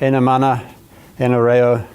Ena mana, ena reo,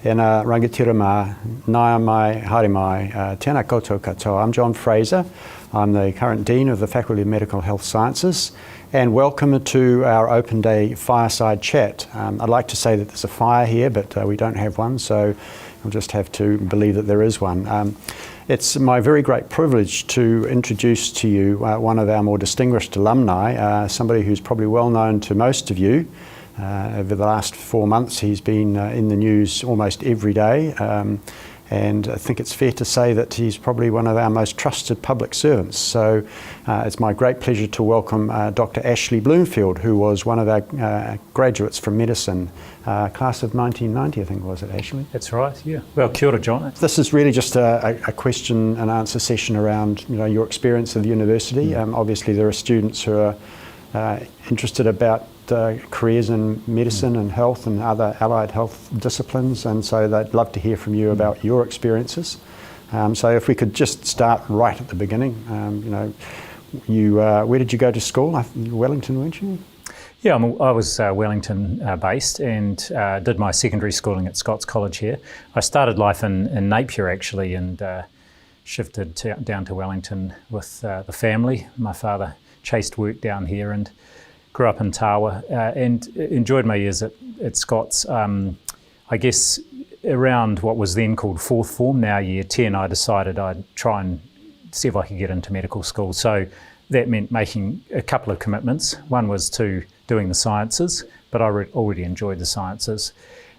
ena rangatira mā, naya mai, haere mai, tēnā koutou katoa. I'm John Fraser. I'm the current Dean of the Faculty of Medical Health Sciences, and welcome to our Open Day Fireside Chat. I'd like to say that there's a fire here, but we don't have one, so we'll just have to believe that there is one. It's my very great privilege to introduce to you one of our more distinguished alumni, somebody who's probably well known to most of you. Over the last 4 months he's been in the news almost every day, and I think it's fair to say that he's probably one of our most trusted public servants. So it's my great pleasure to welcome Dr. Ashley Bloomfield, who was one of our graduates from medicine, class of 1990 I think, was it, Ashley? That's right, yeah. Well, kia ora, John. This is really just a question and answer session around your experience of the university. Obviously there are students who are interested about careers in medicine and health and other allied health disciplines, and so they'd love to hear from you about your experiences. So if we could just start right at the beginning. Where did you go to school? Wellington, weren't you? Yeah, I was Wellington based and did my secondary schooling at Scots College here. I started life in Napier actually, and shifted down to Wellington with the family. My father chased work down here and grew up in Tawa, and enjoyed my years at Scots. I guess around what was then called fourth form, now year 10, I decided I'd try and see if I could get into medical school. So that meant making a couple of commitments. One was to doing the sciences, but I already enjoyed the sciences.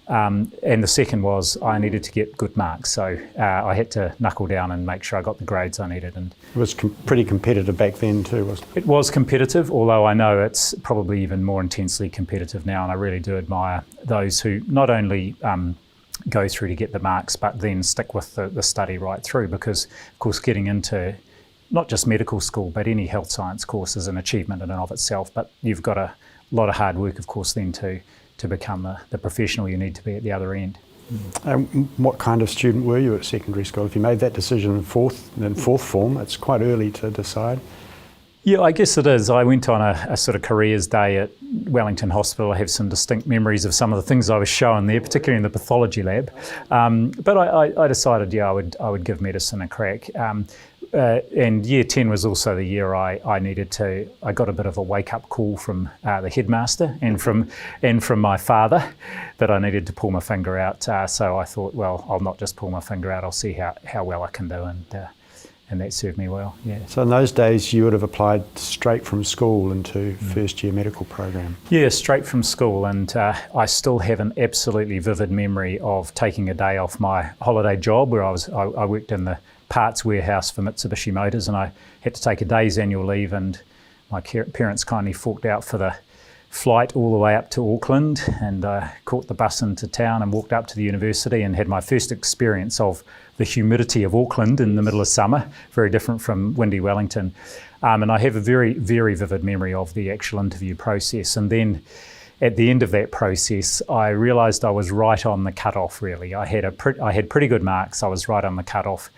And the second was I needed to get good marks, so I had to knuckle down and make sure I got the grades I needed. And it was pretty competitive back then too, wasn't it? It was competitive, although I know it's probably even more intensely competitive now, and I really do admire those who not only go through to get the marks, but then stick with the study right through, because of course getting into not just medical school, but any health science course is an achievement in and of itself, but you've got a lot of hard work, of course, then to become the professional you need to be at the other end. What kind of student were you at secondary school? If you made that decision in fourth form, it's quite early to decide. Yeah, I guess it is. I went on a sort of careers day at Wellington Hospital. I have some distinct memories of some of the things I was shown there, particularly in the pathology lab. But I decided, I would give medicine a crack. And year 10 was also the year I got a bit of a wake-up call from the headmaster and from my father that I needed to pull my finger out. So I thought, well, I'll not just pull my finger out, I'll see how well I can do, and that served me well, yeah. So in those days you would have applied straight from school into first year medical program? Yeah, straight from school, and I still have an absolutely vivid memory of taking a day off my holiday job where I worked in the parts warehouse for Mitsubishi Motors, and I had to take a day's annual leave, and my parents kindly forked out for the flight all the way up to Auckland, and I caught the bus into town and walked up to the university and had my first experience of the humidity of Auckland in the middle of summer, very different from windy Wellington. And I have a very, very vivid memory of the actual interview process. And then at the end of that process, I realised I was right on the cutoff, really. I had pretty good marks, I was right on the cutoff.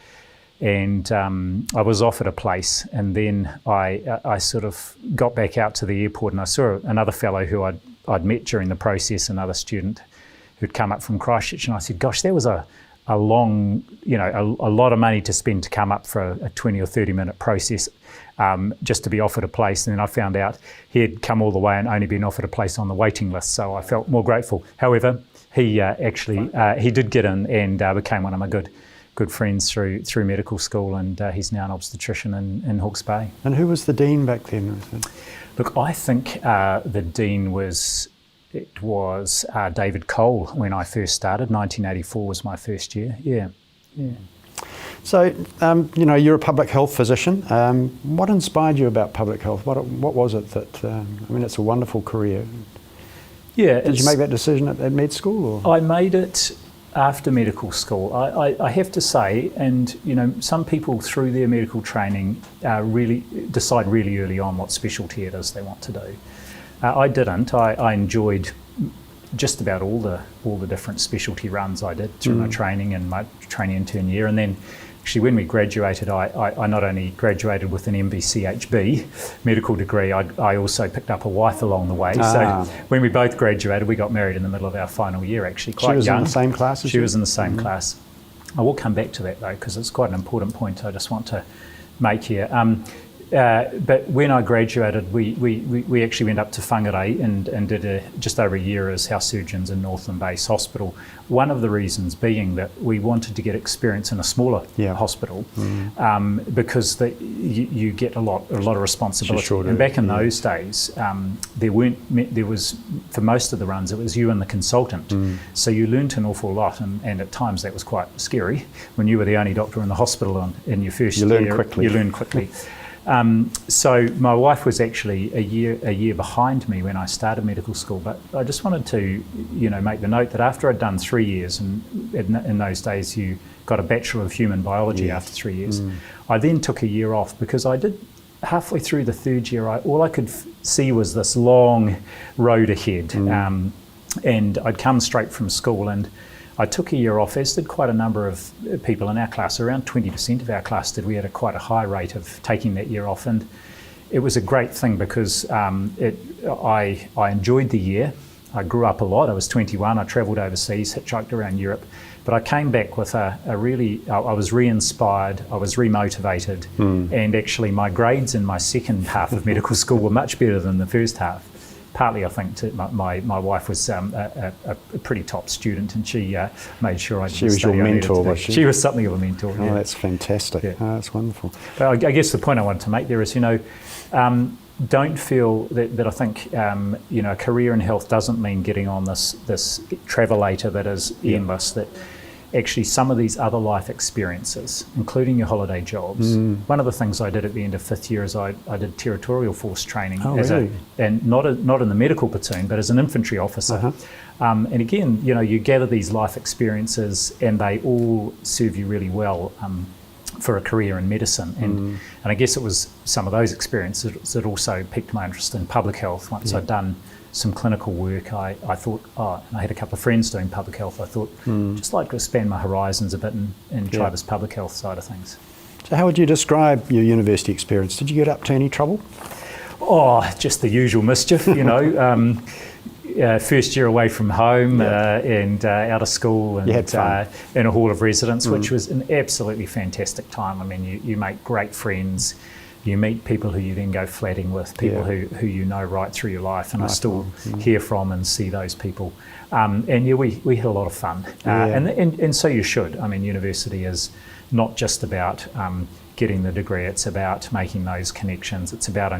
And I was offered a place, and then I sort of got back out to the airport, and I saw another fellow who I'd met during the process, another student who'd come up from Christchurch, and I said, gosh, that was a long, a lot of money to spend to come up for a 20 or 30 minute process just to be offered a place. And then I found out he had come all the way and only been offered a place on the waiting list, so I felt more grateful. However, he did get in and became one of my good friends through medical school, and he's now an obstetrician in Hawke's Bay. And who was the dean back then? Look, I think the dean was David Cole when I first started. 1984 was my first year. Yeah. So, you're a public health physician. What inspired you about public health? What was it that? It's a wonderful career. Yeah. Did you make that decision at med school, or? I made it after medical school. I have to say, and some people through their medical training really decide really early on what specialty it is they want to do. I didn't. I enjoyed just about all the different specialty runs I did through my training and my training intern year. And then actually when we graduated, I not only graduated with an MBCHB medical degree, I also picked up a wife along the way. So when we both graduated, we got married in the middle of our final year, actually quite young. She was in the same class as you? She was in the same class. I will come back to that though, because it's quite an important point I just want to make here. But when I graduated, we actually went up to Whangarei and did just over a year as house surgeons in Northland Base Hospital. One of the reasons being that we wanted to get experience in a smaller hospital, because you get a lot of responsibility. Sure and back in those days, there was for most of the runs it was you and the consultant, so you learnt an awful lot, and at times that was quite scary when you were the only doctor in the hospital in your first year. You learn quickly. So my wife was actually a year behind me when I started medical school, but I just wanted to, make the note that after I'd done 3 years, and in those days you got a Bachelor of Human Biology after 3 years, I then took a year off because I did, halfway through the third year, all I could see was this long road ahead, and I'd come straight from school, and I took a year off, as did quite a number of people in our class. Around 20% of our class did. We had quite a high rate of taking that year off, and it was a great thing because I enjoyed the year. I grew up a lot. I was 21. I travelled overseas, hitchhiked around Europe, but I came back with I was re-inspired. I was re-motivated, and actually my grades in my second half of medical school were much better than the first half. Partly, I think, my wife was a pretty top student, and she made sure I didn't She was study. your mentor, was she? She was something of a mentor. Oh, that's fantastic. Yeah. Oh, that's wonderful. But I guess the point I wanted to make there is, don't feel that I think, a career in health doesn't mean getting on this travelator that is endless, that actually some of these other life experiences, including your holiday jobs. One of the things I did at the end of fifth year is I did territorial force training, and not in the medical platoon, but as an infantry officer. And again, you gather these life experiences, and they all serve you really well for a career in medicine. And I guess it was some of those experiences that also piqued my interest in public health. Once I'd done some clinical work, I thought, and I had a couple of friends doing public health, I thought, just like to expand my horizons a bit and try this public health side of things. So how would you describe your university experience? Did you get up to any trouble? Oh, just the usual mischief, first year away from home and out of school, and in a hall of residence, which was an absolutely fantastic time. I mean, you make great friends. You meet people who you then go flatting with, people who you know right through your life, and I still hear from and see those people. We had a lot of fun, and so you should. I mean, university is not just about getting the degree; it's about making those connections. It's about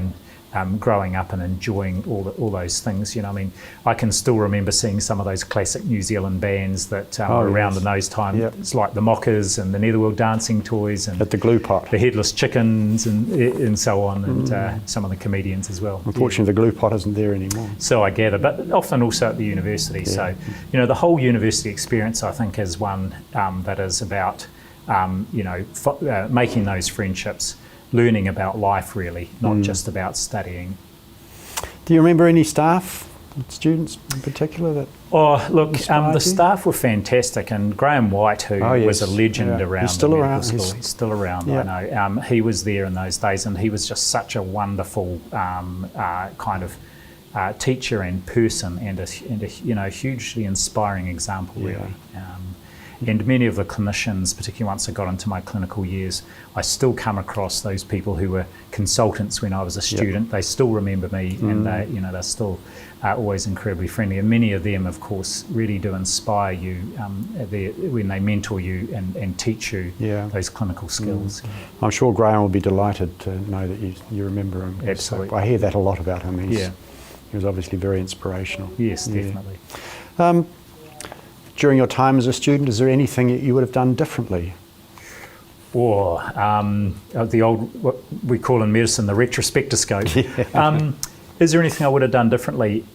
growing up and enjoying all those things. I mean, I can still remember seeing some of those classic New Zealand bands that were around in those times. It's like the Mockers and the Netherworld Dancing Toys, and at the Glue Pot, the Headless Chickens, and so on, and some of the comedians as well. Unfortunately, the Glue Pot isn't there anymore. So I gather, but often also at the university. So, the whole university experience, I think, is one that is about, making those friendships, learning about life, really, not just about studying. Do you remember any staff, students in particular that? Oh, look, the staff were fantastic, and Graham White, who was a legend around He's still around. He's still around, I know. He was there in those days, and he was just such a wonderful kind of teacher and person, and a hugely inspiring example, really. And many of the clinicians, particularly once I got into my clinical years, I still come across those people who were consultants when I was a student. They still remember me, and they're still always incredibly friendly. And many of them, of course, really do inspire you when they mentor you and teach you those clinical skills. I'm sure Graham will be delighted to know that you remember him. Absolutely. So I hear that a lot about him. He was obviously very inspirational. Yes, definitely. During your time as a student, is there anything that you would have done differently? Or the old, what we call in medicine, the retrospectoscope. Is there anything I would have done differently?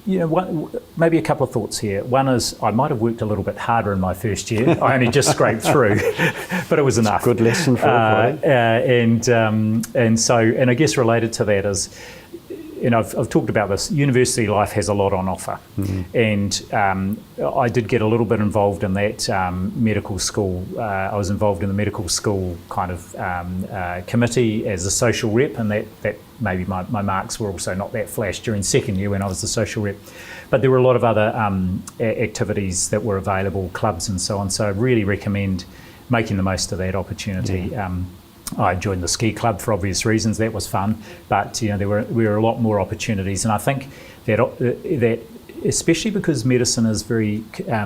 Maybe a couple of thoughts here. One is I might have worked a little bit harder in my first year. I only just scraped through, but it was enough. Good lesson for everybody. And I guess related to that is, I've talked about this. University life has a lot on offer, and I did get a little bit involved in that medical school. I was involved in the medical school kind of committee as a social rep, and that maybe my marks were also not that flash during second year when I was the social rep. But there were a lot of other activities that were available, clubs and so on. So I really recommend making the most of that opportunity. I joined the ski club for obvious reasons. That was fun, but there were a lot more opportunities, and I think that especially because medicine is very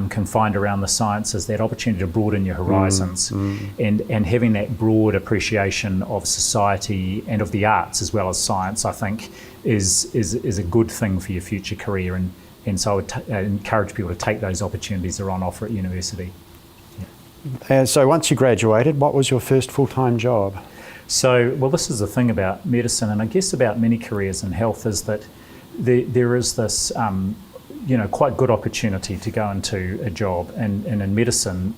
confined around the sciences, that opportunity to broaden your horizons and having that broad appreciation of society and of the arts as well as science, I think is a good thing for your future career, and so I would encourage people to take those opportunities that are on offer at university. And so once you graduated, what was your first full-time job? So, well, this is the thing about medicine, and I guess about many careers in health, is that there is this, quite good opportunity to go into a job. And in medicine,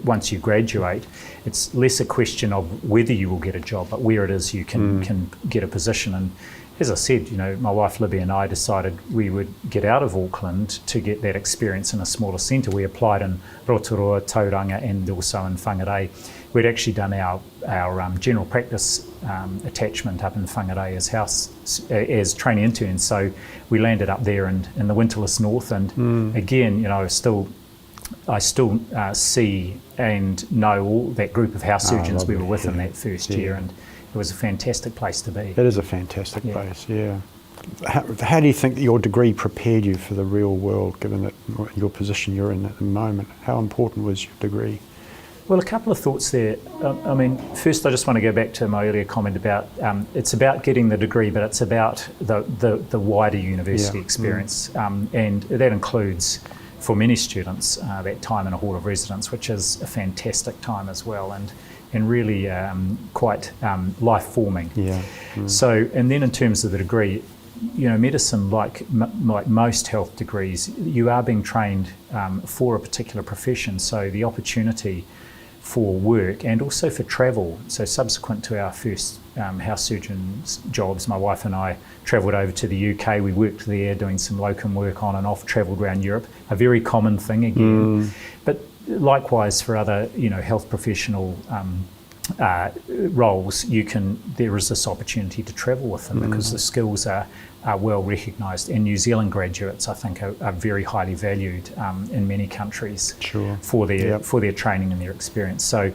once you graduate, it's less a question of whether you will get a job, but where it is you can get a position. And as I said, my wife Libby and I decided we would get out of Auckland to get that experience in a smaller centre. We applied in Rotorua, Tauranga and also in Whangarei. We'd actually done our general practice attachment up in Whangarei as trainee interns. So we landed up there in the winterless north, and again, I still see and know all that group of house surgeons we were with in that first year, and it was a fantastic place to be. It is a fantastic place, yeah. How do you think that your degree prepared you for the real world, given that your position you're in at the moment? How important was your degree? Well, a couple of thoughts there. First I just want to go back to my earlier comment about it's about getting the degree, but it's about the wider university experience, and that includes, for many students, that time in a hall of residence, which is a fantastic time as well, and really quite life-forming. So, and then in terms of the degree, medicine, like most health degrees, you are being trained for a particular profession. So the opportunity for work and also for travel. So subsequent to our first house surgeon's jobs, my wife and I travelled over to the UK. We worked there doing some locum work on and off, travelled around Europe, a very common thing again. But likewise for other, health professional roles, there is this opportunity to travel with them because the skills are well recognised, and New Zealand graduates, I think, are very highly valued in many countries for their training and their experience. So,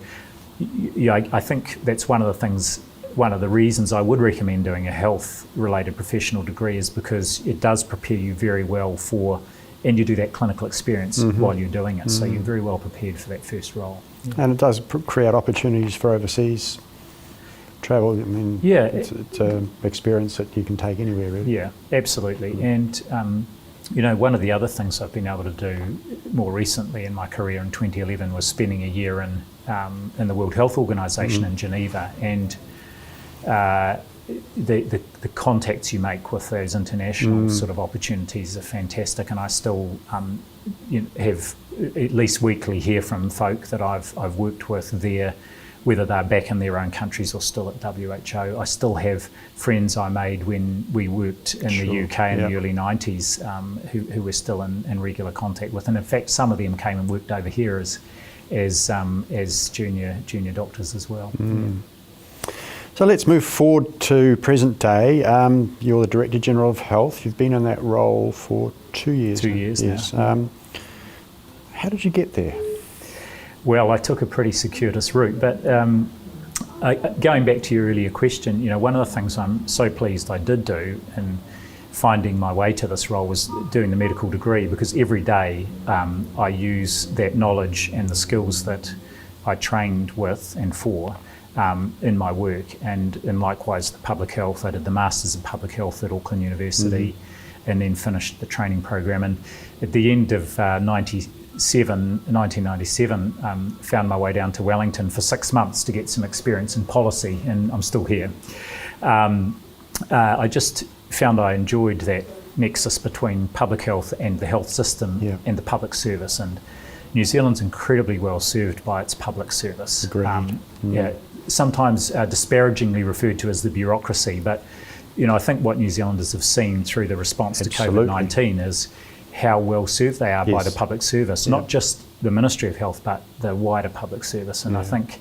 I think that's one of the reasons I would recommend doing a health-related professional degree, is because it does prepare you very well and you do that clinical experience while you're doing it, so you're very well prepared for that first role. And it does create opportunities for overseas travel. It's an experience that you can take anywhere, really. Yeah, absolutely. And one of the other things I've been able to do more recently in my career in 2011 was spending a year in the World Health Organization in Geneva, and the contacts you make with those international sort of opportunities are fantastic, and I still have at least weekly hear from folk that I've worked with there, whether they're back in their own countries or still at WHO. I still have friends I made when we worked in the UK in the early 90s who we're still in regular contact with, and in fact some of them came and worked over here as junior doctors as well. So let's move forward to present day. You're the Director General of Health. You've been in that role for 2 years. 2 years now. How did you get there? Well, I took a pretty circuitous route, but going back to your earlier question, one of the things I'm so pleased I did do in finding my way to this role was doing the medical degree, because every day I use that knowledge and the skills that I trained with and for in my work, and likewise the public health. I did the Masters in Public Health at Auckland University and then finished the training program, and at the end of 1997, found my way down to Wellington for 6 months to get some experience in policy, and I'm still here. I just found I enjoyed that nexus between public health and the health system and the public service, and New Zealand's incredibly well served by its public service. Agreed. Sometimes disparagingly referred to as the bureaucracy, but I think what New Zealanders have seen through the response Absolutely. to COVID-19 is how well served they are by the public service, not just the Ministry of Health, but the wider public service. And I think,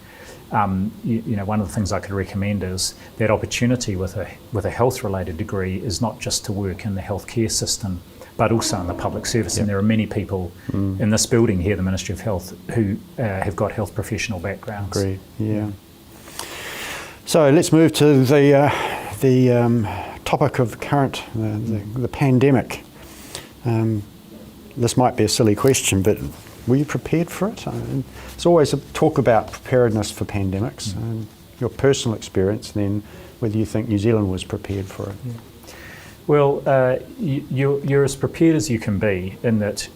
one of the things I could recommend is that opportunity with a health-related degree is not just to work in the healthcare system, but also in the public service. And there are many people in this building here, the Ministry of Health, who have got health professional backgrounds. Agreed. Yeah. So let's move to the topic of current, the pandemic. This might be a silly question, but were you prepared for it? There's always a talk about preparedness for pandemics. Your personal experience, then, whether you think New Zealand was prepared for it. Yeah. Well, you're as prepared as you can be in that,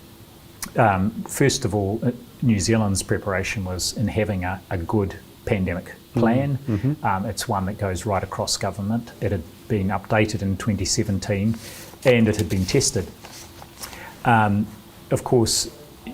first of all, New Zealand's preparation was in having a good pandemic plan. It's one that goes right across government. It had been updated in 2017 and it had been tested. Of course,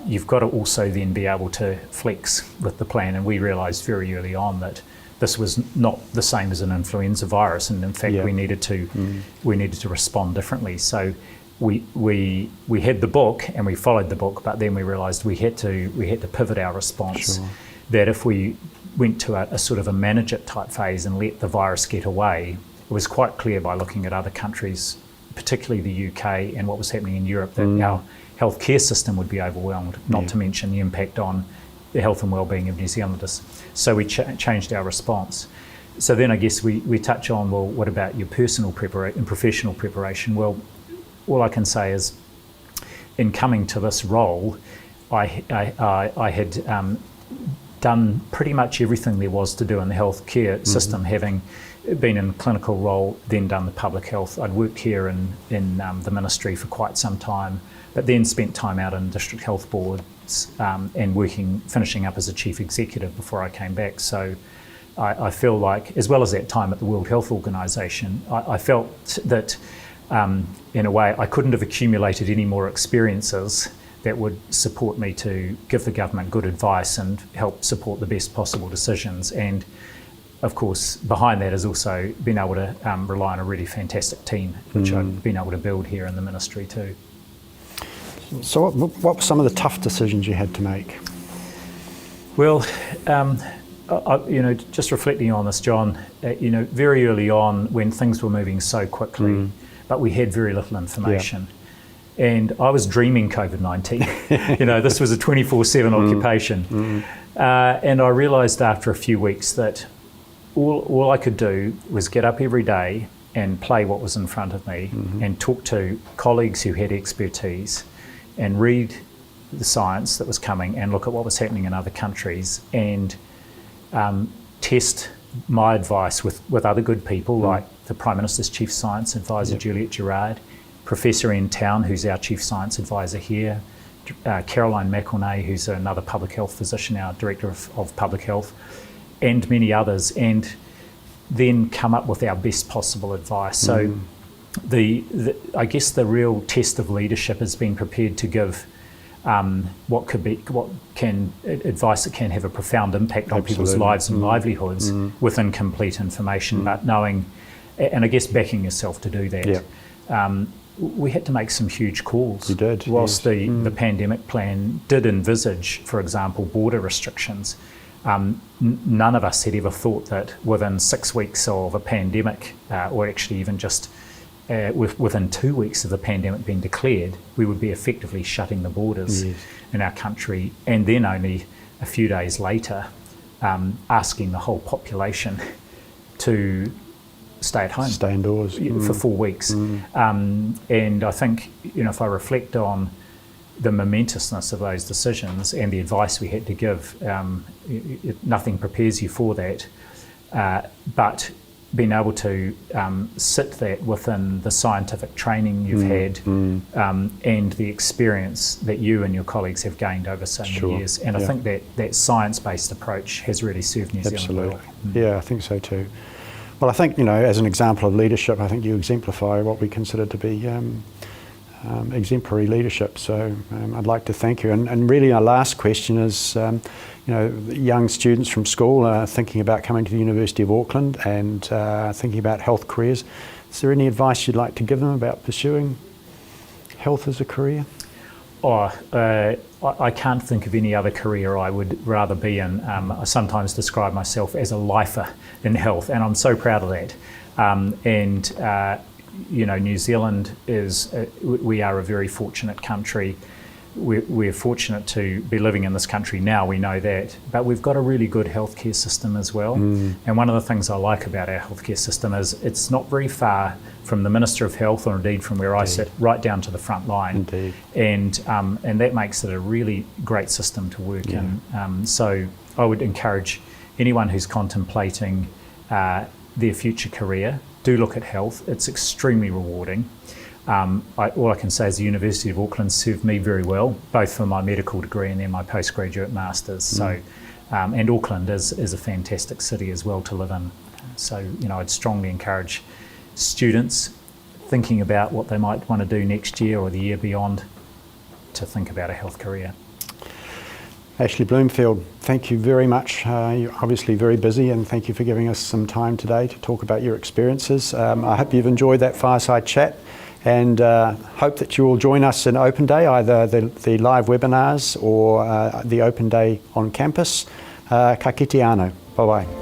you've got to also then be able to flex with the plan, and we realised very early on that this was not the same as an influenza virus, and in fact we needed to respond differently. So we had the book and we followed the book, but then we realised we had to pivot our response. Sure. That if we went to a sort of a manage it type phase and let the virus get away, it was quite clear by looking at other countries, particularly the UK and what was happening in Europe, that our healthcare system would be overwhelmed, not to mention the impact on the health and well-being of New Zealanders. So we changed our response. So then I guess we touch on, well, what about your personal and professional preparation? Well, all I can say is, in coming to this role, I had done pretty much everything there was to do in the healthcare system, having been in a clinical role, then done the public health. I'd worked here in the ministry for quite some time, but then spent time out in district health boards and finishing up as a chief executive before I came back. So I feel like, as well as that time at the World Health Organization, I felt that in a way I couldn't have accumulated any more experiences that would support me to give the government good advice and help support the best possible decisions. And of course, behind that is also being able to rely on a really fantastic team, which I've been able to build here in the ministry too. So what were some of the tough decisions you had to make? Well, just reflecting on this, John, very early on when things were moving so quickly, but we had very little information. And I was dreaming COVID-19. This was a 24/7 occupation. And I realised after a few weeks that all I could do was get up every day and play what was in front of me and talk to colleagues who had expertise and read the science that was coming and look at what was happening in other countries and test my advice with other good people like the Prime Minister's Chief Science Advisor, Juliet Gerard, Professor Ian Town, who's our Chief Science Advisor here, Caroline McElnay, who's another public health physician, our Director of Public Health, and many others, and then come up with our best possible advice. So I guess the real test of leadership is being prepared to give advice that can have a profound impact on people's lives and livelihoods with incomplete information, but knowing, and I guess backing yourself to do that. We had to make some huge calls. You did. Whilst the pandemic plan did envisage, for example, border restrictions, none of us had ever thought that within 6 weeks of a pandemic, or actually even just within 2 weeks of the pandemic being declared, we would be effectively shutting the borders in our country, and then only a few days later asking the whole population to stay at home. Stay indoors. For 4 weeks. And I think, if I reflect on the momentousness of those decisions and the advice we had to give, nothing prepares you for that. But being able to sit that within the scientific training you've had and the experience that you and your colleagues have gained over so many years. And I think that science-based approach has really served New Zealand well. Yeah, I think so too. Well, I think, as an example of leadership, I think you exemplify what we consider to be exemplary leadership. So I'd like to thank you. And really our last question is, young students from school thinking about coming to the University of Auckland and thinking about health careers. Is there any advice you'd like to give them about pursuing health as a career? I can't think of any other career I would rather be in. I sometimes describe myself as a lifer in health, and I'm so proud of that. New Zealand we are a very fortunate country. We're fortunate to be living in this country now, we know that, but we've got a really good healthcare system as well. And one of the things I like about our healthcare system is it's not very far from the Minister of Health, or indeed from where I sit, right down to the front line. Indeed. And that makes it a really great system to work in. So I would encourage anyone who's contemplating their future career, do look at health. It's extremely rewarding. All I can say is the University of Auckland served me very well, both for my medical degree and then my postgraduate masters. So, and Auckland is a fantastic city as well to live in. So, I'd strongly encourage students thinking about what they might want to do next year or the year beyond to think about a health career. Ashley Bloomfield, thank you very much. You're obviously very busy, and thank you for giving us some time today to talk about your experiences. I hope you've enjoyed that fireside chat, and hope that you will join us in Open Day, either the live webinars or the Open Day on campus. Ka kite anō. Bye-bye.